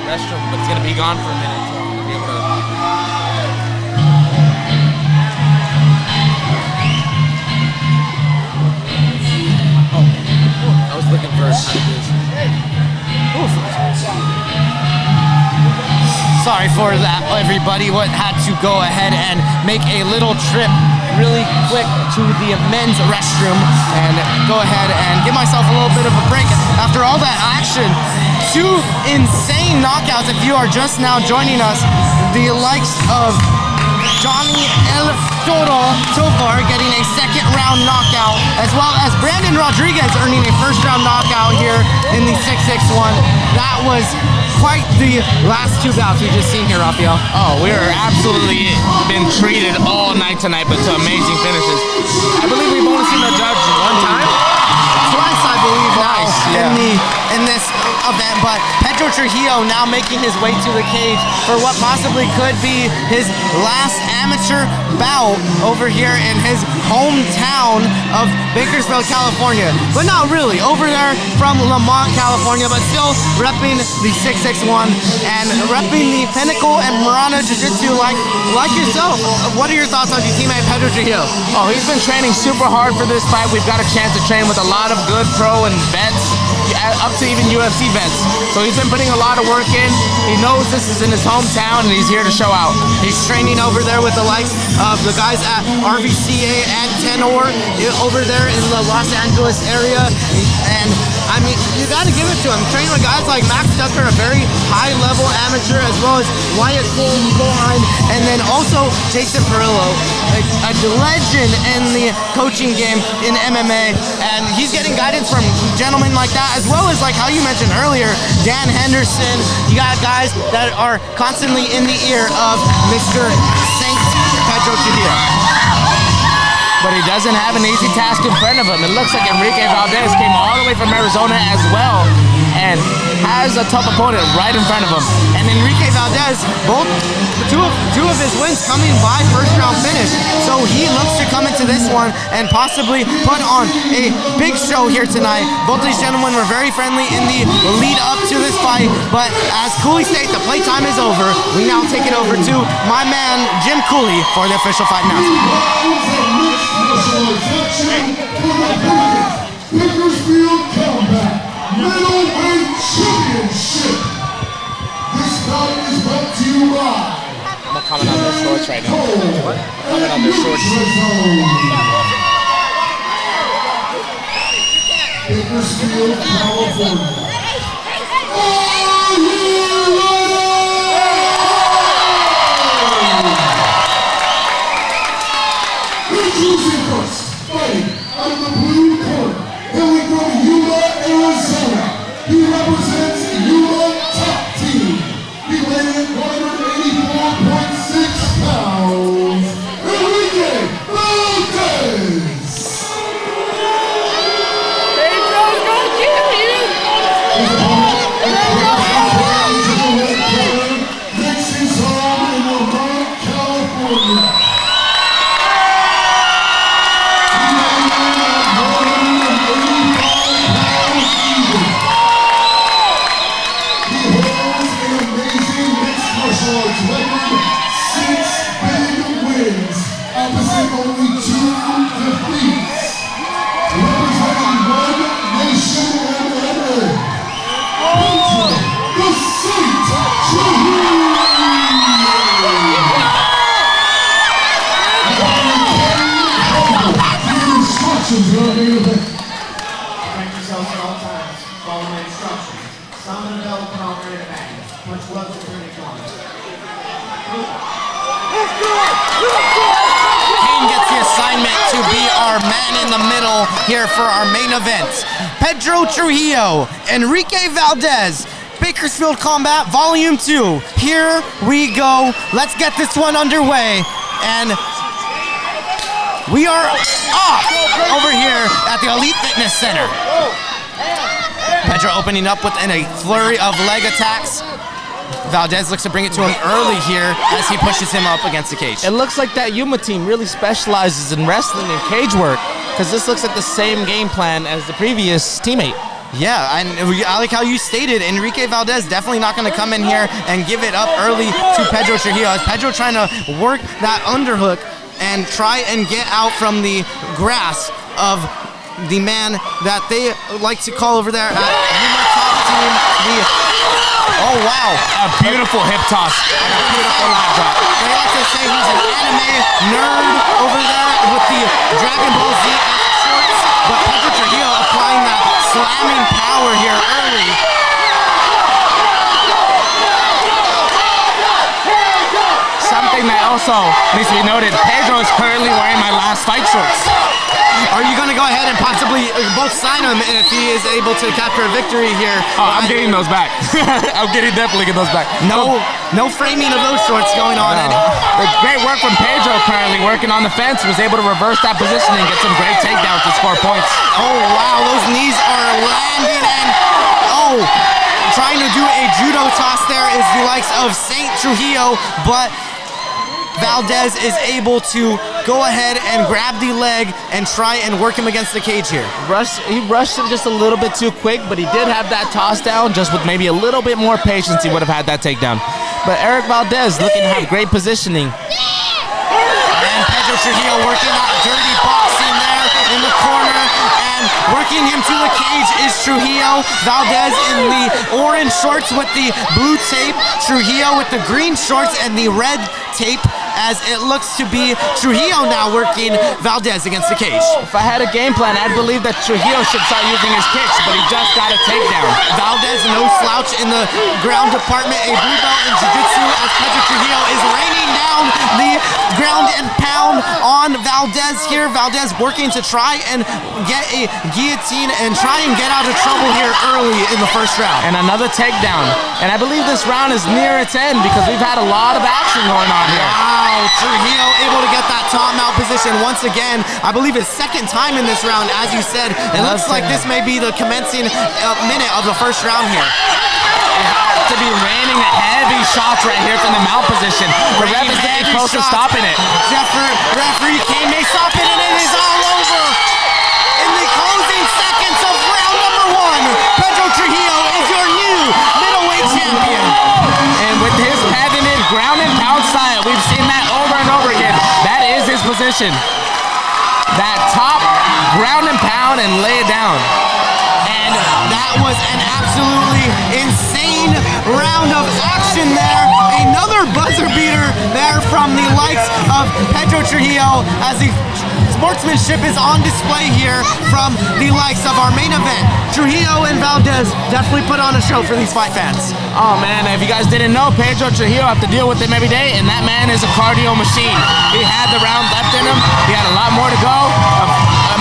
restroom, but it's gonna be gone for a minute, so I'm gonna be able to. I was looking for Sorry for that, everybody. What had to go ahead and make a little trip really quick to the men's restroom and go ahead and give myself a little bit of a break. After all that action, 2 insane knockouts. If you are just now joining us, the likes of Johnny El Toro Tovar getting a second round knockout, as well as Brandon Rodriguez earning a first round knockout here in the 661. That was quite the last 2 bouts we've just seen here, Rafael. Oh, we are absolutely been treated all night tonight, but to amazing finishes. I believe we've only seen the judge one time. Twice, I believe, Twice, now yeah. in this event, but Pedro Trujillo now making his way to the cage for what possibly could be his last amateur bout over here in his hometown of Bakersfield, California. But not really, over there from Lamont, California, but still repping the 661 and repping the Pinnacle and Marana Jiu-Jitsu like yourself. What are your thoughts on your teammate Pedro Trujillo? Oh, he's been training super hard for this fight. We've got a chance to train with a lot of good pro and vets, up to even UFC vets. So he's been putting a lot of work in. He knows this is in his hometown and he's here to show out. He's training over there with the likes of the guys at RVCA and Tenor over there in the Los Angeles area. And I mean, you got to give it to him. Training with guys like Max Tucker, a very high-level amateur, as well as Wyatt Goldheim, and then also Jason Perillo, a legend in the coaching game in MMA. And he's getting guidance from gentlemen like that, as well as like how you mentioned earlier, Dan Henderson. You got guys that are constantly in the ear of Mr. Saint Pedro Trujillo. But he doesn't have an easy task in front of him. It looks like Enrique Valdez came all the way from Arizona as well and has a tough opponent right in front of him. And Enrique Valdez, two of his wins coming by first round finish. So he looks to come into this one and possibly put on a big show here tonight. Both these gentlemen were very friendly in the lead up to this fight, but as Cooley states, the playtime is over. We now take it over to my man, Jim Cooley, for the official fight announcement. Bakersfield Combat Middleweight Championship. This fight is brought to you by. I'm gonna comment on their shorts right now. What? Comment on their shorts. Bakersfield, California. Introducing first, fighting out of the blue corner, hailing from Yuma, Arizona. He represents Yuma Top Team. He weighs in 184.6 pounds. Enrique Valdez. Pedro's gonna kill you. Makes his home in Lamont, California. Protect yourselves at all times. Follow my instructions. Summon a bell, put on ready to bang. Punch left to turn it on. Kane gets the assignment to be our man in the middle here for our main event. Pedro Trujillo, Enrique Valdez, Bakersfield Combat Volume 2. Here we go. Let's get this one underway. And we are off over here at the Elite Fitness Center. Pedro opening up with a flurry of leg attacks. Valdez looks to bring it to him early here as he pushes him up against the cage. It looks like that Yuma team really specializes in wrestling and cage work, because this looks like the same game plan as the previous teammate. Yeah, and I like how you stated, Enrique Valdez definitely not going to come in here and give it up early to Pedro Trujillo. As Pedro trying to work that underhook and try and get out from the grasp of the man that they like to call over there at Yuma Top Team. Oh, wow. A beautiful hip toss and a beautiful lat drop. They like to say he's an anime nerd over there with the Dragon Ball Z shorts, but Pedro Trujillo applying that slamming power here early. Something that also needs to be noted, Pedro is currently wearing my last fight shorts. Are you going to go ahead and possibly both sign him if he is able to capture a victory here? Oh, I'm getting those back. I'm definitely getting those back. No framing of those shorts going on. No. Great work from Pedro currently working on the fence. Was able to reverse that positioning, get some great takedowns to score points. Oh, wow. Those knees are landing and, trying to do a judo toss there is the likes of Saint Trujillo, but Valdez is able to go ahead and grab the leg and try and work him against the cage here. He rushed him just a little bit too quick, but he did have that toss down. Just with maybe a little bit more patience, he would have had that takedown. But Eric Valdez looking to have great positioning. And Pedro Trujillo working that dirty boxing there in the corner, and working him to the cage is Trujillo. Valdez in the orange shorts with the blue tape, Trujillo with the green shorts and the red tape, as it looks to be Trujillo now working Valdez against the cage. If I had a game plan, I'd believe that Trujillo should start using his kicks, but he just got a takedown. Valdez no slouch in the ground department, a blue belt in jiu-jitsu, as Pedro Trujillo is raining down the ground and pound on Valdez here. Valdez working to try and get a guillotine and try and get out of trouble here early in the first round. And another takedown. And I believe this round is near its end because we've had a lot of action going on here. Wow, Trujillo able to get that top mount position once again. I believe his second time in this round, as you said. It looks like this may be the commencing minute of the first round here. To be raining heavy shots right here from the mount position. The ref is getting close to stopping it. Referee Kane may stop it, and it is all over. In the closing seconds of round number 1, Pedro Trujillo is your new middleweight champion. And with his patented ground and pound style, we've seen that over and over again. That is his position. That top ground and pound and lay it down. And that was an absolutely insane round of action there. Another buzzer beater there from the likes of Pedro Trujillo, as the sportsmanship is on display here from the likes of our main event. Trujillo and Valdez definitely put on a show for these fight fans. Oh man, if you guys didn't know, Pedro Trujillo have to deal with him every day, and that man is a cardio machine. He had the round left in him. He had a lot more to go.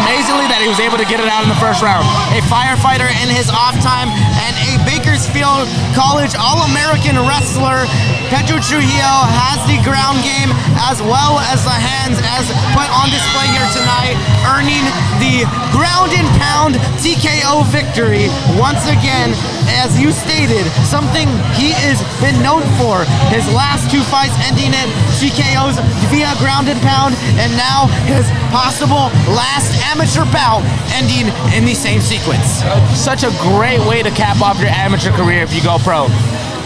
Amazingly that he was able to get it out in the first round. A firefighter in his off time and a Bakersfield College All-American wrestler. Pedro Trujillo has the ground game as well as the hands as put on display here tonight, earning the ground and pound TKO victory once again. As you stated, something he has been known for. His last 2 fights ending in TKOs via ground and pound, and now his possible last amateur bout ending in the same sequence. Such a great way to cap off your amateur career if you go pro.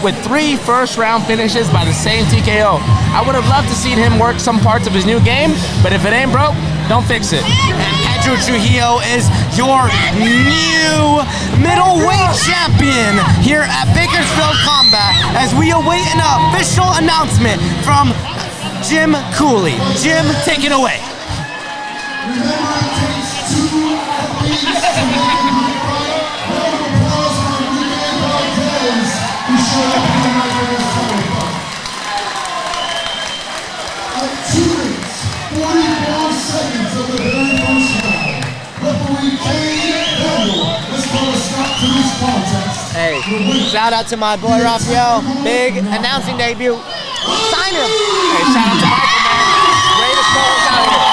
With 3 first-round finishes by the same TKO. I would have loved to see him work some parts of his new game, but if it ain't broke, don't fix it. And Pedro Trujillo is your new middleweight champion here at Bakersfield Combat, as we await an official announcement from Jim Cooley. Jim, take it away. Remember, it takes 2 athletes to win the fight. Round of applause for Enrique Valdez, who showed up tonight for this title fight. At 2 minutes, 44 seconds of the very first round, referee Pedro has put a stop to this contest. Hey, shout out to my boy Rafael. Big announcing debut. Sign him. Hey, shout out to Michael, man. Greatest pros out here.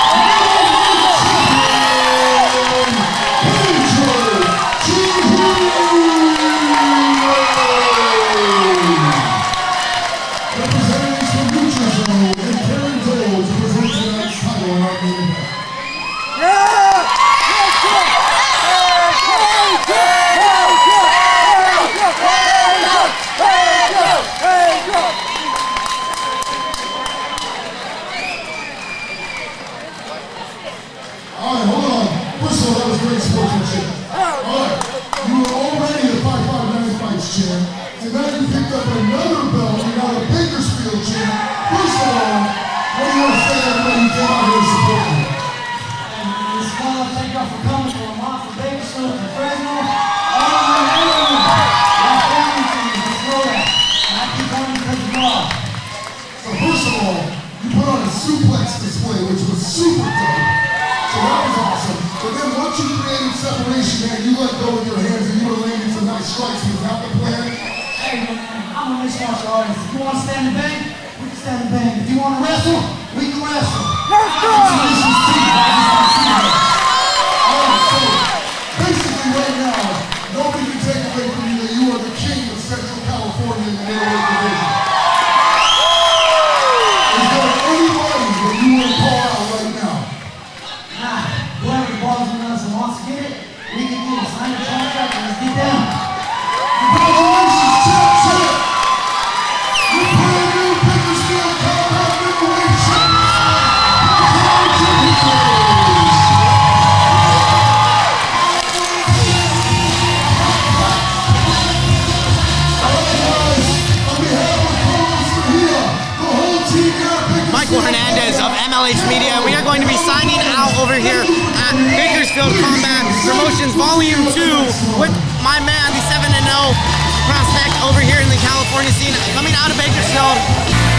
guys for coming from Monster Bakersfield and Fresno. All of my everyone. My family to me, just know that. And I keep coming because of y'all. So first of all, you put on a suplex display, which was super dope. So that was awesome. But then once you created separation, man, you let go with your hands and you were landing some nice strikes. Was that the plan? Hey, man, I'm a mixed martial artist. If you want to stand and bang, we can stand and bang. If you want to wrestle, we can wrestle. Let's go! Basically right now, nobody can take away from you that you are the king of Central California in the middleweight division. Is there anybody that you want to call out right now? Nah, whoever balls with us and wants to get it, we can get it. Sign the contract and let's get down. Congratulations, champ! You brand new Bakersfield Combat Middleweight Michael Hernandez of MLH Media. We are going to be signing out over here at Bakersfield Combat Promotions Volume 2 with my man, the 7-0 prospect over here in the California scene, coming out of Bakersfield.